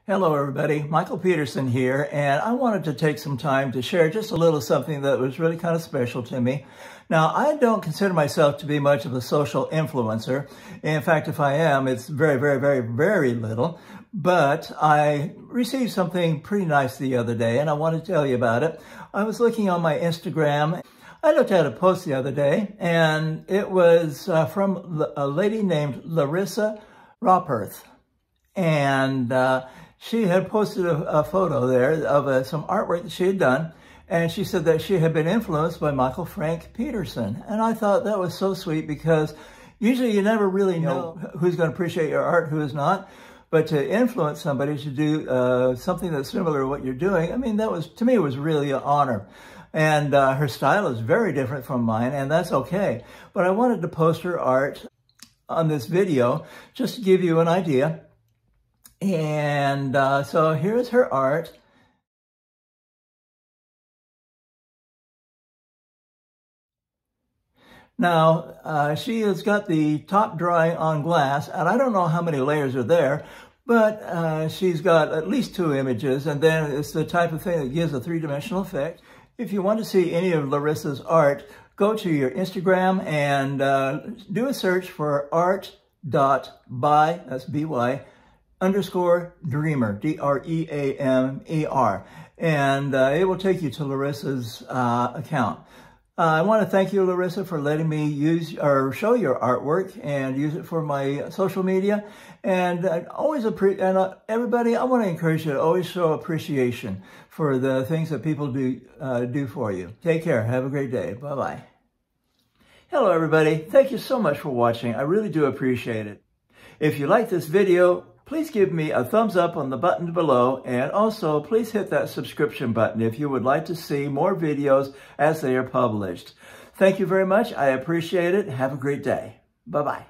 Hello everybody, Michael Peterson here, and I wanted to take some time to share just a little something that was really kind of special to me. Now, I don't consider myself to be much of a social influencer. In fact, if I am, it's very, very, very, very little. But I received something pretty nice the other day, and I want to tell you about it. I was looking on my Instagram. I looked at a post the other day, and it was from a lady named Larissa Ropperth. And she had posted a photo there of some artwork that she had done, and she said that she had been influenced by Michael Frank Peterson. And I thought that was so sweet because usually you never really know who's going to appreciate your art, who is not. But to influence somebody to do something that's similar to what you're doing, I mean, that was, to me, it was really an honor. And her style is very different from mine, and that's okay. But I wanted to post her art on this video just to give you an idea. And so here's her art. Now, she has got the top drawing on glass, and I don't know how many layers are there, but she's got at least 2 images, and then it's the type of thing that gives a 3-dimensional effect. If you want to see any of Larissa's art, go to your Instagram and do a search for art.by, that's B-Y, _dreamer, D-R-E-A-M-E-R, and it will take you to Larissa's account. I want to thank you, Larissa, for letting me use or show your artwork and use it for my social media. And everybody, I want to encourage you to always show appreciation for the things that people do for you. Take care. Have a great day. Bye-bye. Hello, everybody. Thank you so much for watching. I really do appreciate it. If you like this video, please give me a thumbs up on the button below, and also please hit that subscription button if you would like to see more videos as they are published. Thank you very much. I appreciate it. Have a great day. Bye-bye.